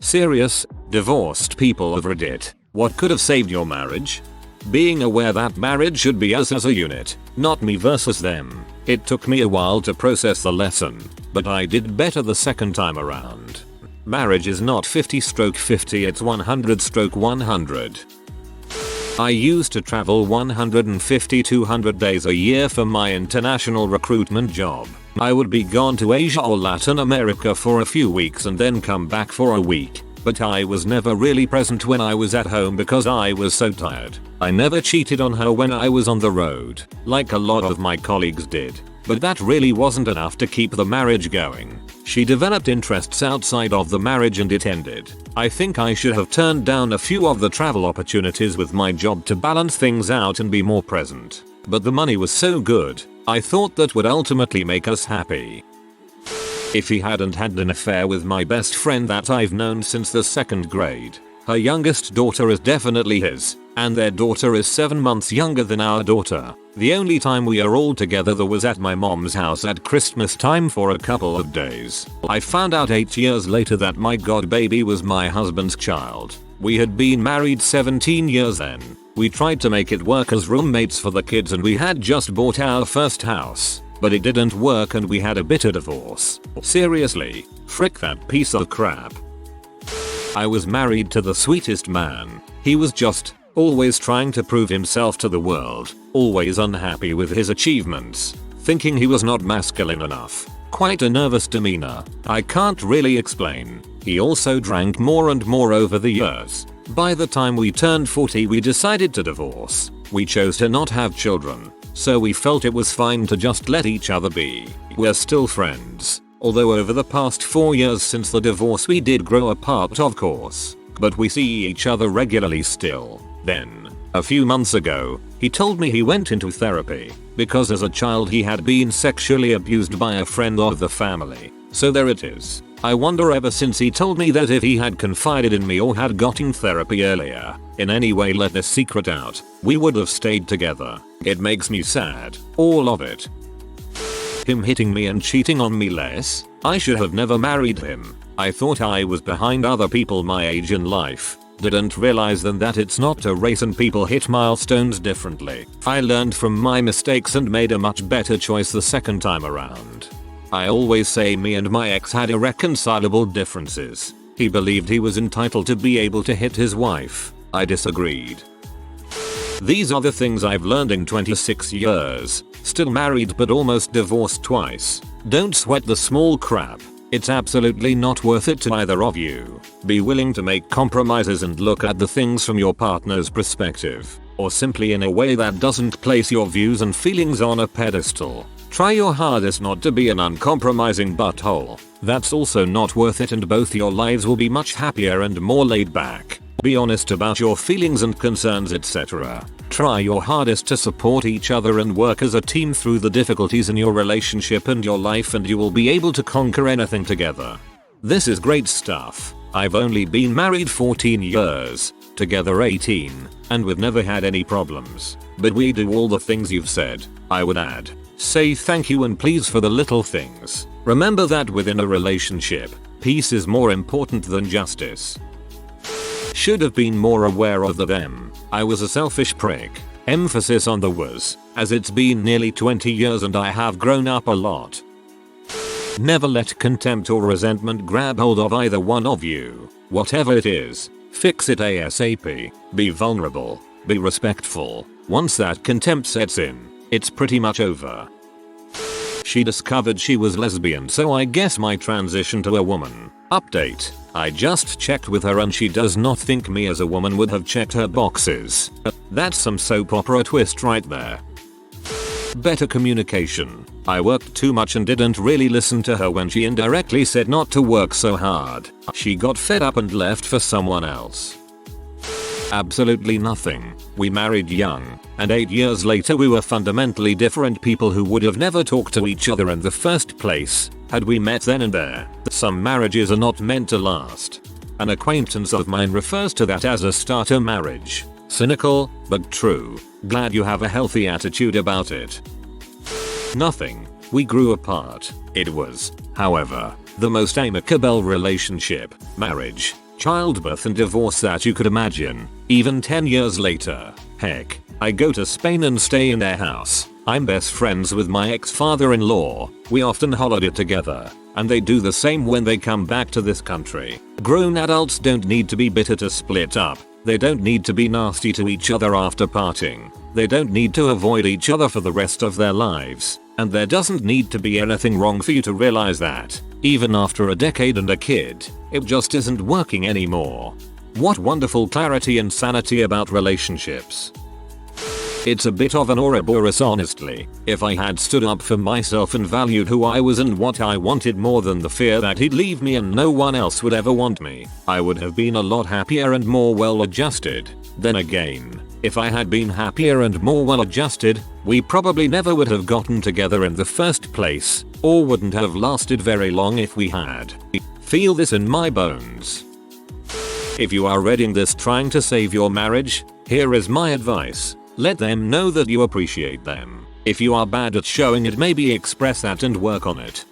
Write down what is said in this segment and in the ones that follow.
Serious, divorced people of Reddit. What could have saved your marriage? Being aware that marriage should be us as a unit, not me versus them. It took me a while to process the lesson, but I did better the second time around. Marriage is not 50/50, it's 100/100. I used to travel 150-200 days a year for my international recruitment job. I would be gone to Asia or Latin America for a few weeks and then come back for a week. But I was never really present when I was at home because I was so tired. I never cheated on her when I was on the road, like a lot of my colleagues did. But that really wasn't enough to keep the marriage going. She developed interests outside of the marriage and it ended. I think I should have turned down a few of the travel opportunities with my job to balance things out and be more present. But the money was so good, I thought that would ultimately make us happy. If he hadn't had an affair with my best friend that I've known since the 2nd grade, her youngest daughter is definitely his, and their daughter is 7 months younger than our daughter. The only time we are all together was at my mom's house at Christmas time for a couple of days. I found out 8 years later that my god baby was my husband's child. We had been married 17 years then. We tried to make it work as roommates for the kids and we had just bought our first house. But it didn't work and we had a bitter divorce. Seriously, frick that piece of crap. I was married to the sweetest man. He was just always trying to prove himself to the world, always unhappy with his achievements, thinking he was not masculine enough. Quite a nervous demeanor. I can't really explain. He also drank more and more over the years. By the time we turned 40 we decided to divorce. We chose to not have children. So we felt it was fine to just let each other be. We're still friends. Although over the past 4 years since the divorce we did grow apart of course. But we see each other regularly still. Then, a few months ago, he told me he went into therapy because as a child he had been sexually abused by a friend of the family. So there it is. I wonder ever since he told me that if he had confided in me or had gotten therapy earlier, in any way let this secret out, we would have stayed together. It makes me sad. All of it. Him hitting me and cheating on me less? I should have never married him. I thought I was behind other people my age in life. Didn't realize then that it's not a race and people hit milestones differently. I learned from my mistakes and made a much better choice the second time around. I always say me and my ex had irreconcilable differences. He believed he was entitled to be able to hit his wife. I disagreed. These are the things I've learned in 26 years. Still married but almost divorced twice. Don't sweat the small crap. It's absolutely not worth it to either of you. Be willing to make compromises and look at the things from your partner's perspective, or simply in a way that doesn't place your views and feelings on a pedestal. Try your hardest not to be an uncompromising butthole. That's also not worth it and both your lives will be much happier and more laid back. Be honest about your feelings and concerns, etc. Try your hardest to support each other and work as a team through the difficulties in your relationship and your life and you will be able to conquer anything together. This is great stuff. I've only been married 14 years, together 18, and we've never had any problems. But we do all the things you've said. I would add, say thank you and please for the little things. Remember that within a relationship, peace is more important than justice. Should have been more aware of the them. I was a selfish prick. Emphasis on the was, as it's been nearly 20 years and I have grown up a lot. Never let contempt or resentment grab hold of either one of you. Whatever it is, fix it ASAP. Be vulnerable. Be respectful. Once that contempt sets in, it's pretty much over. She discovered she was lesbian, so I guess my transition to a woman. Update. I just checked with her and she does not think me as a woman would have checked her boxes. That's some soap opera twist right there. Better communication. I worked too much and didn't really listen to her when she indirectly said not to work so hard. She got fed up and left for someone else. Absolutely nothing. We married young, and 8 years later we were fundamentally different people who would have never talked to each other in the first place, had we met then and there. Some marriages are not meant to last. An acquaintance of mine refers to that as a starter marriage. Cynical, but true. Glad you have a healthy attitude about it. Nothing. We grew apart. It was, however, the most amicable relationship, marriage, childbirth and divorce that you could imagine, even 10 years later. Heck, I go to Spain and stay in their house. I'm best friends with my ex-father-in-law. We often holiday together, and they do the same when they come back to this country. Grown adults don't need to be bitter to split up. They don't need to be nasty to each other after parting. They don't need to avoid each other for the rest of their lives. And there doesn't need to be anything wrong for you to realize that, even after a decade and a kid, it just isn't working anymore. What wonderful clarity and sanity about relationships. It's a bit of an Ouroboros honestly. If I had stood up for myself and valued who I was and what I wanted more than the fear that he'd leave me and no one else would ever want me, I would have been a lot happier and more well adjusted. Then again, if I had been happier and more well adjusted, we probably never would have gotten together in the first place, or wouldn't have lasted very long if we had. Feel this in my bones. If you are reading this trying to save your marriage, here is my advice. Let them know that you appreciate them. If you are bad at showing it, maybe express that and work on it.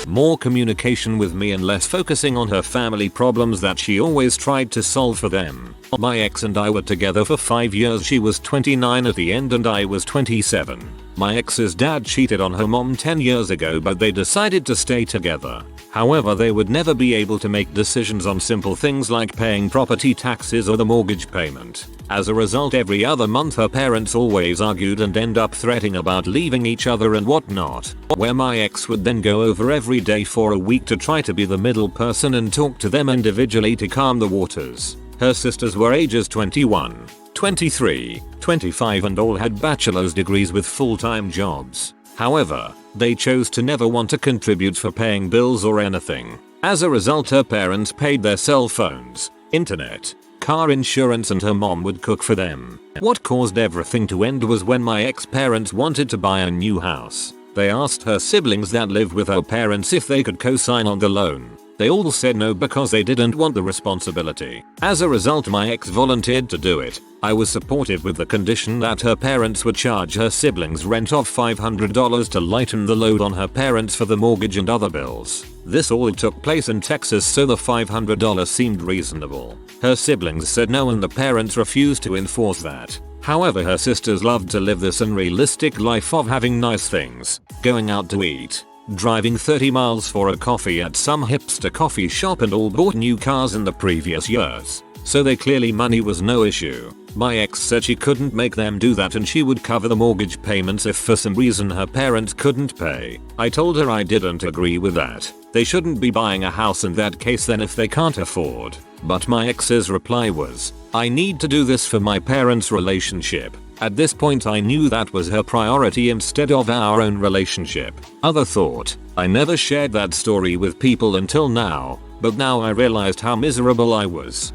More communication with me and less focusing on her family problems that she always tried to solve for them. My ex and I were together for 5 years. She was 29 at the end and I was 27. My ex's dad cheated on her mom 10 years ago, but they decided to stay together. However, they would never be able to make decisions on simple things like paying property taxes or the mortgage payment. As a result, every other month her parents always argued and end up threatening about leaving each other and whatnot, where my ex would then go over every day for a week to try to be the middle person and talk to them individually to calm the waters. Her sisters were ages 21, 23, 25 and all had bachelor's degrees with full-time jobs. However, they chose to never want to contribute for paying bills or anything. As a result, her parents paid their cell phones, internet, car insurance and her mom would cook for them. What caused everything to end was when my ex-parents wanted to buy a new house. They asked her siblings that live with her parents if they could co-sign on the loan. They all said no because they didn't want the responsibility. As a result, my ex volunteered to do it. I was supportive with the condition that her parents would charge her siblings rent of $500 to lighten the load on her parents for the mortgage and other bills. This all took place in Texas, so the $500 seemed reasonable. Her siblings said no and the parents refused to enforce that. However, her sisters loved to live this unrealistic life of having nice things, going out to eat, driving 30 miles for a coffee at some hipster coffee shop, and all bought new cars in the previous years. So clearly money was no issue. My ex said she couldn't make them do that and she would cover the mortgage payments if for some reason her parents couldn't pay. I told her I didn't agree with that. They shouldn't be buying a house in that case then if they can't afford. But my ex's reply was, I need to do this for my parents' relationship. At this point I knew that was her priority instead of our own relationship. Other thought, I never shared that story with people until now, but now I realized how miserable I was.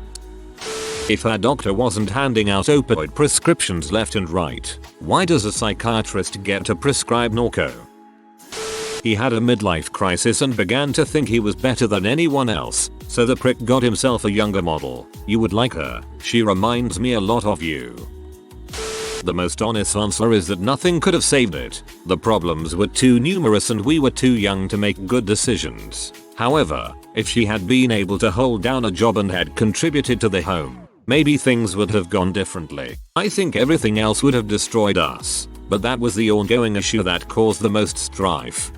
If her doctor wasn't handing out opioid prescriptions left and right, why does a psychiatrist get to prescribe Norco? He had a midlife crisis and began to think he was better than anyone else, so the prick got himself a younger model. You would like her. She reminds me a lot of you. The most honest answer is that nothing could have saved it. The problems were too numerous and we were too young to make good decisions. However, if she had been able to hold down a job and had contributed to the home, maybe things would have gone differently. I think everything else would have destroyed us, but that was the ongoing issue that caused the most strife.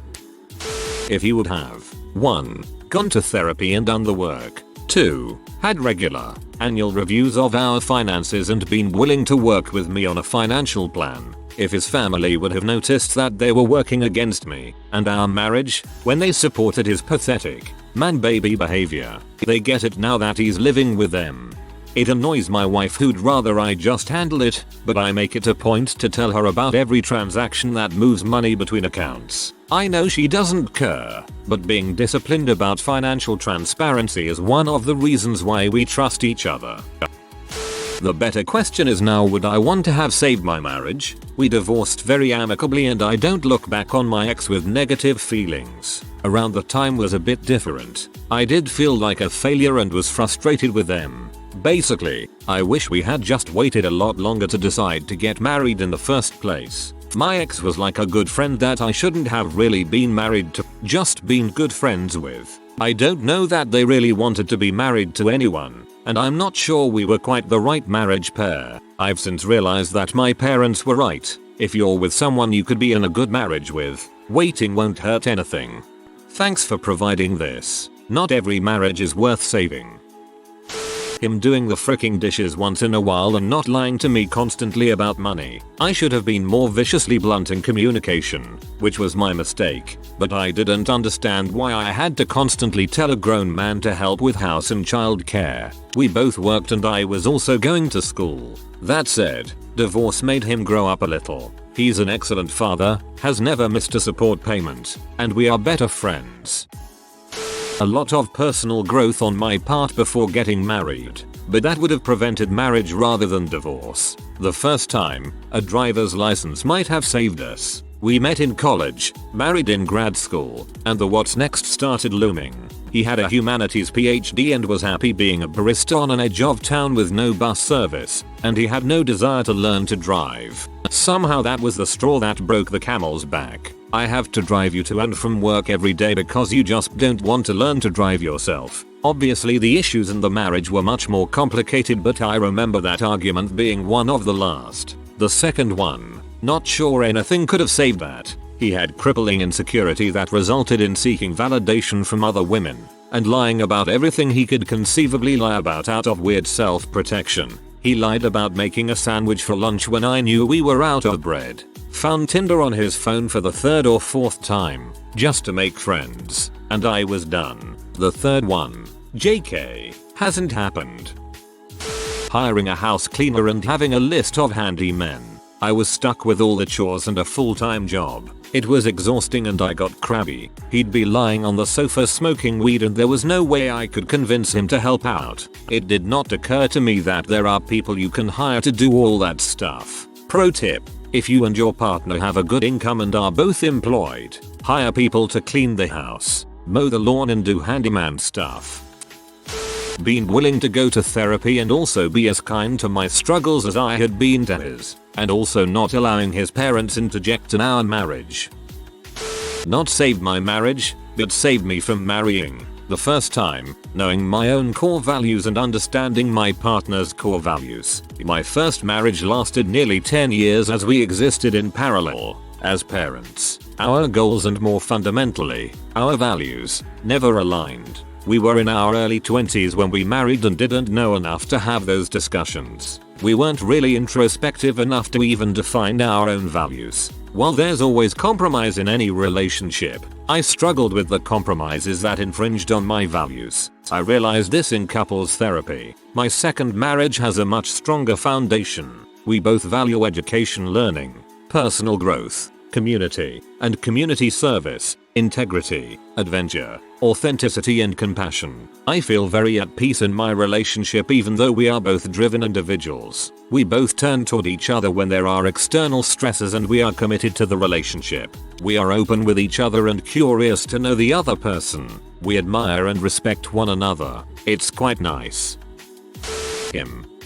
If he would have 1. Gone to therapy and done the work, 2. Had regular, annual reviews of our finances and been willing to work with me on a financial plan, if his family would have noticed that they were working against me and our marriage when they supported his pathetic, man-baby behavior. They get it now that he's living with them. It annoys my wife who'd rather I just handle it, but I make it a point to tell her about every transaction that moves money between accounts. I know she doesn't care, but being disciplined about financial transparency is one of the reasons why we trust each other. The better question is now, would I want to have saved my marriage? We divorced very amicably and I don't look back on my ex with negative feelings. Around the time was a bit different. I did feel like a failure and was frustrated with them. Basically, I wish we had just waited a lot longer to decide to get married in the first place. My ex was like a good friend that I shouldn't have really been married to, just been good friends with. I don't know that they really wanted to be married to anyone, and I'm not sure we were quite the right marriage pair. I've since realized that my parents were right. If you're with someone you could be in a good marriage with, waiting won't hurt anything. Thanks for providing this. Not every marriage is worth saving. Him doing the fricking dishes once in a while and not lying to me constantly about money. I should have been more viciously blunt in communication, which was my mistake, but I didn't understand why I had to constantly tell a grown man to help with house and child care. We both worked and I was also going to school. That said, divorce made him grow up a little. He's an excellent father, has never missed a support payment, and we are better friends. A lot of personal growth on my part before getting married, but that would have prevented marriage rather than divorce. The first time, a driver's license might have saved us. We met in college, married in grad school, and the what's next started looming. He had a humanities PhD and was happy being a barista on an edge of town with no bus service, and he had no desire to learn to drive. Somehow that was the straw that broke the camel's back. I have to drive you to and from work every day because you just don't want to learn to drive yourself. Obviously the issues in the marriage were much more complicated, but I remember that argument being one of the last. The second one, not sure anything could have saved that. He had crippling insecurity that resulted in seeking validation from other women, and lying about everything he could conceivably lie about out of weird self-protection. He lied about making a sandwich for lunch when I knew we were out of bread. Found Tinder on his phone for the third or fourth time, just to make friends, and I was done. The third one, JK, hasn't happened. Hiring a house cleaner and having a list of handymen. I was stuck with all the chores and a full-time job. It was exhausting and I got crabby. He'd be lying on the sofa smoking weed and there was no way I could convince him to help out. It did not occur to me that there are people you can hire to do all that stuff. Pro tip: if you and your partner have a good income and are both employed, hire people to clean the house, mow the lawn and do handyman stuff. Being willing to go to therapy and also be as kind to my struggles as I had been to his, and also not allowing his parents interject in our marriage. Not saved my marriage, but saved me from marrying. The first time, knowing my own core values and understanding my partner's core values. My first marriage lasted nearly 10 years as we existed in parallel. As parents, our goals and more fundamentally, our values, never aligned. We were in our early 20s when we married and didn't know enough to have those discussions. We weren't really introspective enough to even define our own values. While there's always compromise in any relationship, I struggled with the compromises that infringed on my values. I realized this in couples therapy. My second marriage has a much stronger foundation. We both value education, learning, personal growth, community, and community service, integrity, adventure, authenticity and compassion. I feel very at peace in my relationship even though we are both driven individuals. We both turn toward each other when there are external stresses and we are committed to the relationship. We are open with each other and curious to know the other person. We admire and respect one another. It's quite nice.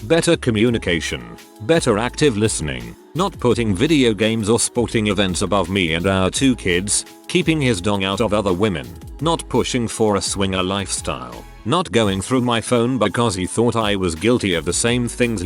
Better communication. Better active listening. Not putting video games or sporting events above me and our 2 kids. Keeping his dong out of other women. Not pushing for a swinger lifestyle. Not going through my phone because he thought I was guilty of the same things.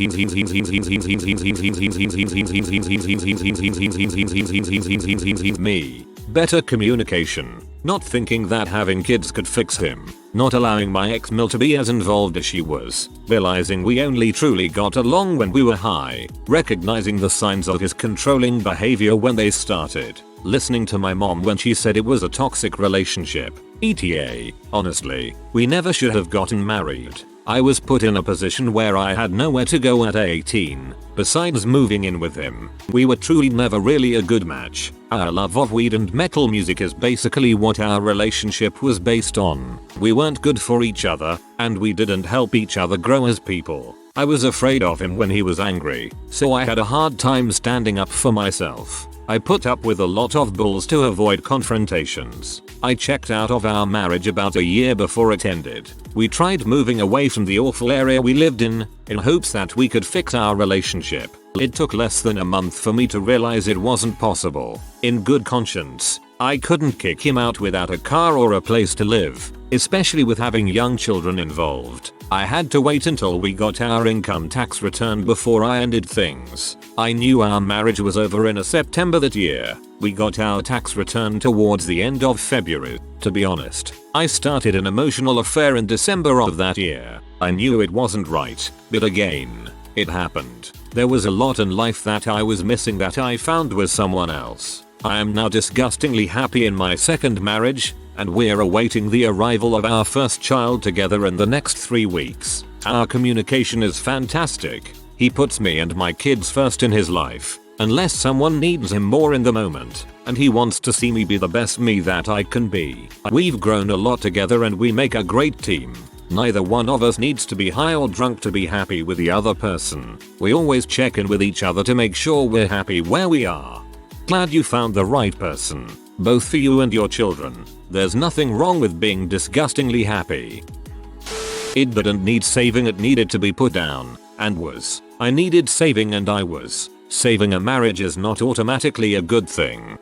Me. Better communication. Not thinking that having kids could fix him. Not allowing my ex-mil to be as involved as she was. Realizing we only truly got along when we were high. Recognizing the signs of his controlling behavior when they started. Listening to my mom when she said it was a toxic relationship. ETA. Honestly, we never should have gotten married. I was put in a position where I had nowhere to go at 18, besides moving in with him. We were truly never really a good match. Our love of weed and metal music is basically what our relationship was based on. We weren't good for each other, and we didn't help each other grow as people. I was afraid of him when he was angry, so I had a hard time standing up for myself. I put up with a lot of bulls to avoid confrontations. I checked out of our marriage about a year before it ended. We tried moving away from the awful area we lived in hopes that we could fix our relationship. It took less than a month for me to realize it wasn't possible. In good conscience, I couldn't kick him out without a car or a place to live, especially with having young children involved. I had to wait until we got our income tax return before I ended things. I knew our marriage was over in September that year. We got our tax return towards the end of February. To be honest, I started an emotional affair in December of that year. I knew it wasn't right, but again, it happened. There was a lot in life that I was missing that I found with someone else. I am now disgustingly happy in my second marriage, and we're awaiting the arrival of our first child together in the next 3 weeks. Our communication is fantastic. He puts me and my kids first in his life, unless someone needs him more in the moment, and he wants to see me be the best me that I can be. We've grown a lot together and we make a great team. Neither one of us needs to be high or drunk to be happy with the other person. We always check in with each other to make sure we're happy where we are. Glad you found the right person, both for you and your children. There's nothing wrong with being disgustingly happy. It didn't need saving, it needed to be put down, and was. I needed saving and I was. Saving a marriage is not automatically a good thing.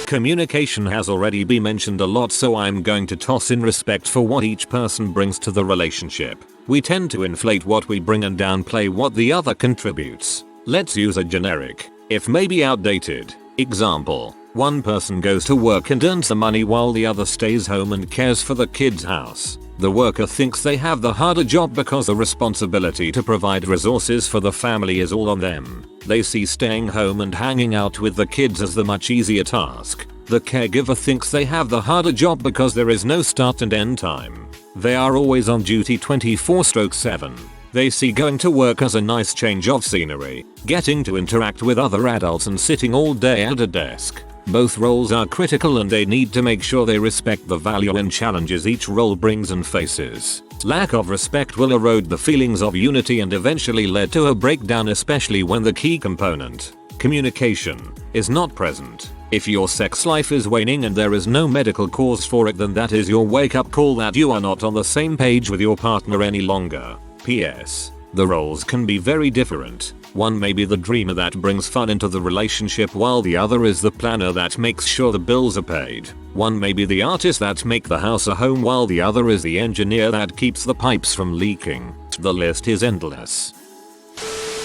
Communication has already been mentioned a lot, so I'm going to toss in respect for what each person brings to the relationship. We tend to inflate what we bring and downplay what the other contributes. Let's use a generic, if maybe outdated, example. One person goes to work and earns the money while the other stays home and cares for the kids' house. The worker thinks they have the harder job because the responsibility to provide resources for the family is all on them. They see staying home and hanging out with the kids as the much easier task. The caregiver thinks they have the harder job because there is no start and end time. They are always on duty 24/7. They see going to work as a nice change of scenery, getting to interact with other adults and sitting all day at a desk. Both roles are critical and they need to make sure they respect the value and challenges each role brings and faces. Lack of respect will erode the feelings of unity and eventually lead to a breakdown, especially when the key component, communication, is not present. If your sex life is waning and there is no medical cause for it, then that is your wake-up call that you are not on the same page with your partner any longer. P.S. The roles can be very different. One may be the dreamer that brings fun into the relationship while the other is the planner that makes sure the bills are paid. One may be the artist that makes the house a home while the other is the engineer that keeps the pipes from leaking. The list is endless.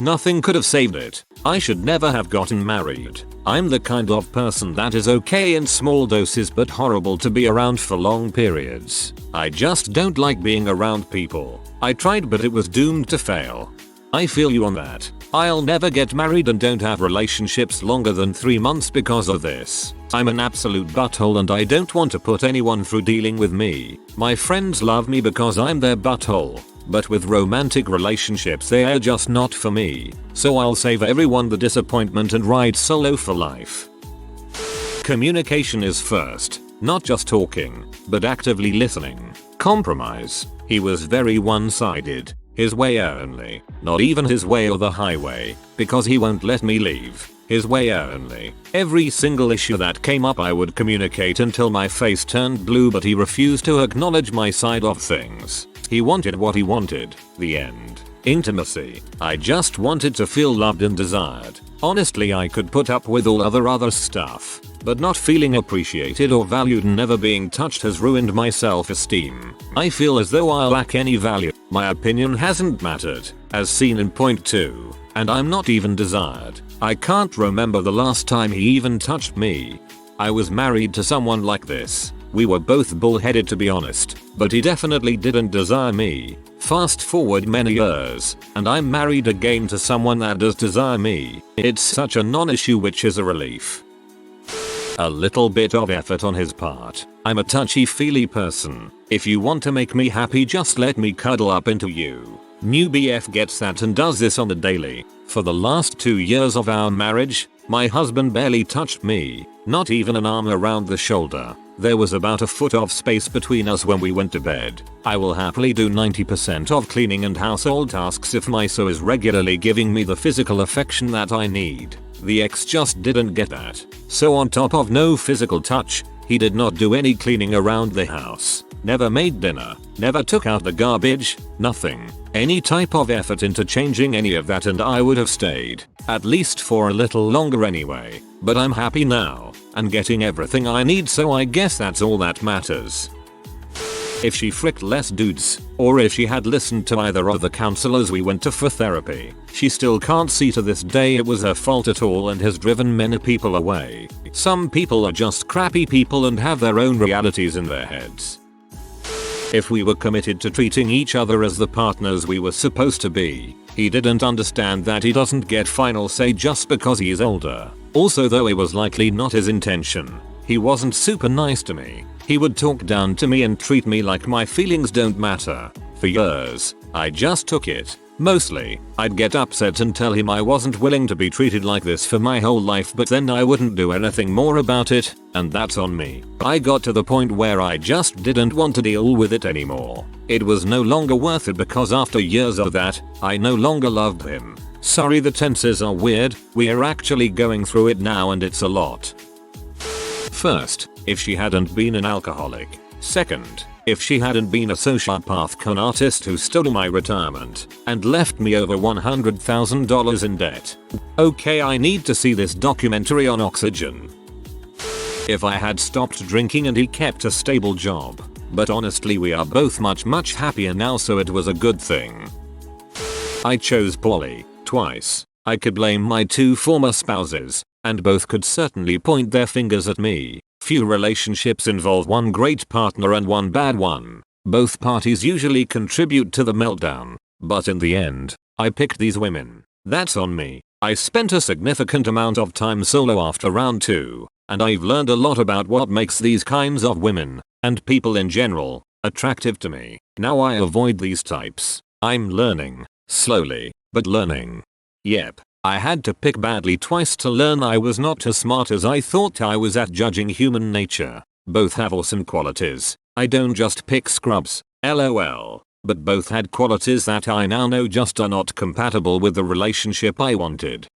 Nothing could have saved it. I should never have gotten married. I'm the kind of person that is okay in small doses but horrible to be around for long periods. I just don't like being around people. I tried but it was doomed to fail. I feel you on that. I'll never get married and don't have relationships longer than 3 months because of this. I'm an absolute butthole and I don't want to put anyone through dealing with me. My friends love me because I'm their butthole, but with romantic relationships they are just not for me. So I'll save everyone the disappointment and ride solo for life. Communication is first, not just talking, but actively listening. Compromise. He was very one-sided. His way only. Not even his way or the highway, because he won't let me leave. His way only. Every single issue that came up I would communicate until my face turned blue, but he refused to acknowledge my side of things. He wanted what he wanted. The end. Intimacy. I just wanted to feel loved and desired. Honestly, I could put up with all other stuff, but not feeling appreciated or valued and never being touched has ruined my self-esteem. I feel as though I lack any value. My opinion hasn't mattered, as seen in point 2, and I'm not even desired. I can't remember the last time he even touched me. I was married to someone like this. We were both bullheaded to be honest, but he definitely didn't desire me. Fast forward many years, and I'm married again to someone that does desire me. It's such a non-issue, which is a relief. A little bit of effort on his part. I'm a touchy-feely person. If you want to make me happy, just let me cuddle up into you. New BF gets that and does this on the daily. For the last 2 years of our marriage, my husband barely touched me, not even an arm around the shoulder. There was about a foot of space between us when we went to bed. I will happily do 90% of cleaning and household tasks if my so is regularly giving me the physical affection that I need. The ex just didn't get that. So on top of no physical touch, he did not do any cleaning around the house. never made dinner, never took out the garbage, nothing. Any type of effort into changing any of that and I would have stayed, at least for a little longer anyway. But I'm happy now, and getting everything I need, so I guess that's all that matters. If she fricked less dudes, or if she had listened to either of the counselors we went to for therapy, she still can't see to this day it was her fault at all and has driven many people away. Some people are just crappy people and have their own realities in their heads. If we were committed to treating each other as the partners we were supposed to be, he didn't understand that he doesn't get final say just because he's older. Also, though it was likely not his intention, he wasn't super nice to me. He would talk down to me and treat me like my feelings don't matter. For years, I just took it. Mostly, I'd get upset and tell him I wasn't willing to be treated like this for my whole life, but then I wouldn't do anything more about it, and that's on me. I got to the point where I just didn't want to deal with it anymore. It was no longer worth it because after years of that, I no longer loved him. Sorry, the tenses are weird, we're actually going through it now and it's a lot. First, if she hadn't been an alcoholic. Second, if she hadn't been a sociopath con artist who stole my retirement and left me over $100,000 in debt. Okay, I need to see this documentary on oxygen. If I had stopped drinking and he kept a stable job. But honestly, we are both much happier now, so it was a good thing. I chose poly twice. I could blame my two former spouses, and both could certainly point their fingers at me. Few relationships involve one great partner and one bad one. Both parties usually contribute to the meltdown. But in the end, I picked these women. That's on me. I spent a significant amount of time solo after round 2, and I've learned a lot about what makes these kinds of women, and people in general, attractive to me. Now I avoid these types. I'm learning. Slowly, but learning. Yep. I had to pick badly twice to learn I was not as smart as I thought I was at judging human nature. Both have awesome qualities. I don't just pick scrubs, lol. But both had qualities that I now know just are not compatible with the relationship I wanted.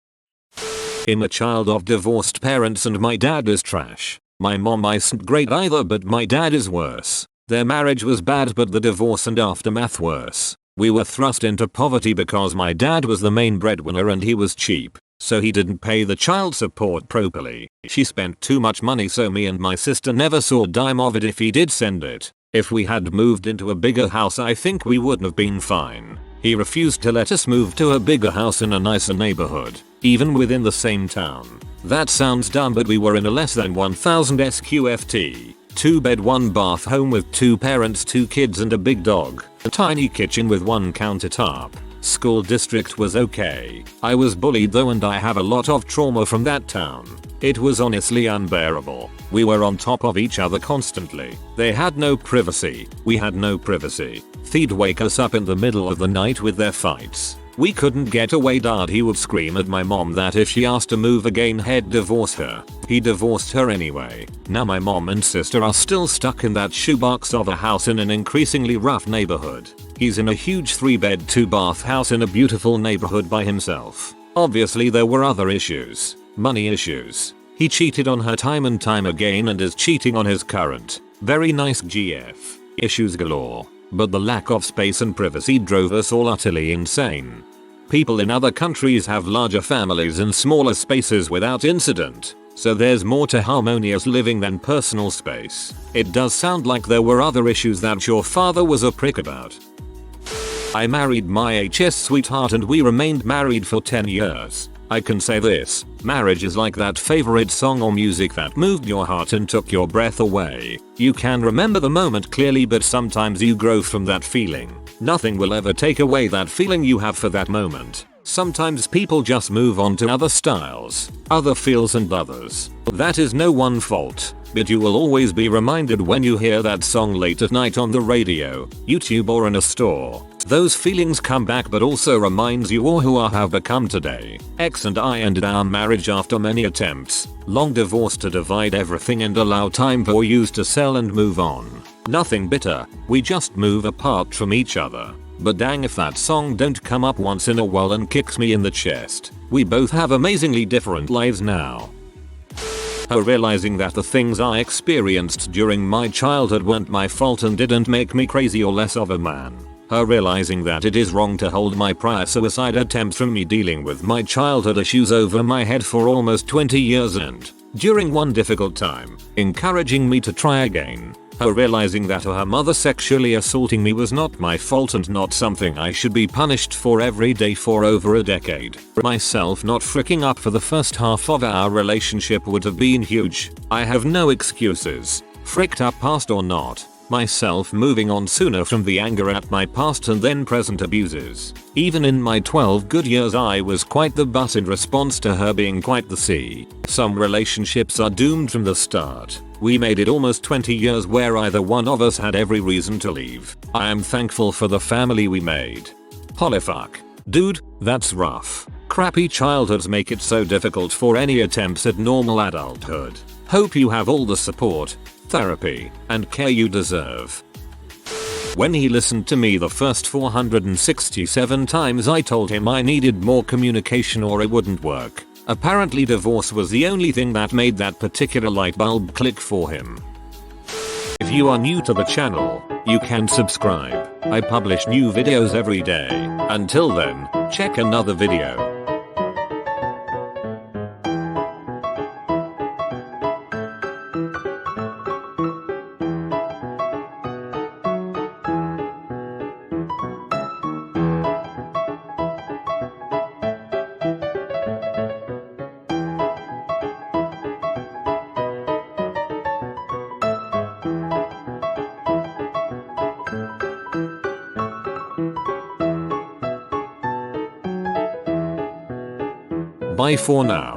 I'm a child of divorced parents and my dad is trash. My mom isn't great either, but my dad is worse. Their marriage was bad, but the divorce and aftermath worse. We were thrust into poverty because my dad was the main breadwinner and he was cheap, so he didn't pay the child support properly. She spent too much money, so me and my sister never saw a dime of it if he did send it. If we had moved into a bigger house, I think we wouldn't have been fine. He refused to let us move to a bigger house in a nicer neighborhood, even within the same town. That sounds dumb, but we were in a less than 1000 SQFT. 2-bed 1-bath home with 2 parents, 2 kids and a big dog. A tiny kitchen with 1 countertop. School district was okay. I was bullied though, and I have a lot of trauma from that town. It was honestly unbearable. We were on top of each other constantly. They had no privacy. We had no privacy. They'd wake us up in the middle of the night with their fights. We couldn't get away. Dad, he would scream at my mom that if she asked to move again, he'd divorce her. He divorced her anyway. Now my mom and sister are still stuck in that shoebox of a house in an increasingly rough neighborhood. He's in a huge 3-bed 2-bath house in a beautiful neighborhood by himself. Obviously there were other issues. Money issues. He cheated on her time and time again and is cheating on his current, very nice GF. Issues galore. But the lack of space and privacy drove us all utterly insane. People in other countries have larger families in smaller spaces without incident, so there's more to harmonious living than personal space. It does sound like there were other issues that your father was a prick about. I married my HS sweetheart and we remained married for 10 years. I can say this, marriage is like that favorite song or music that moved your heart and took your breath away. You can remember the moment clearly, but sometimes you grow from that feeling. Nothing will ever take away that feeling you have for that moment. Sometimes people just move on to other styles, other feels and others. That is no one's fault, but you will always be reminded when you hear that song late at night on the radio, YouTube or in a store. Those feelings come back, but also reminds you all who I have become today. Ex and I ended our marriage after many attempts, long divorce to divide everything and allow time for you to sell and move on. Nothing bitter, we just move apart from each other. But dang if that song don't come up once in a while and kicks me in the chest. We both have amazingly different lives now. Her realizing that the things I experienced during my childhood weren't my fault and didn't make me crazy or less of a man. Her realizing that it is wrong to hold my prior suicide attempts from me dealing with my childhood issues over my head for almost 20 years and, during one difficult time, encouraging me to try again. Her realizing that her mother sexually assaulting me was not my fault and not something I should be punished for every day for over a decade. Myself not freaking up for the first half of our relationship would have been huge. I have no excuses. Fricked up past or not. Myself moving on sooner from the anger at my past and then present abuses. Even in my 12 good years I was quite the butt in response to her being quite the C. Some relationships are doomed from the start. We made it almost 20 years where either one of us had every reason to leave. I am thankful for the family we made. Holy fuck. Dude, that's rough. Crappy childhoods make it so difficult for any attempts at normal adulthood. Hope you have all the support, therapy, and care you deserve. When he listened to me the first 467 times I told him I needed more communication or it wouldn't work. Apparently divorce was the only thing that made that particular light bulb click for him. If you are new to the channel, you can subscribe. I publish new videos every day. Until then, check another video. Bye for now.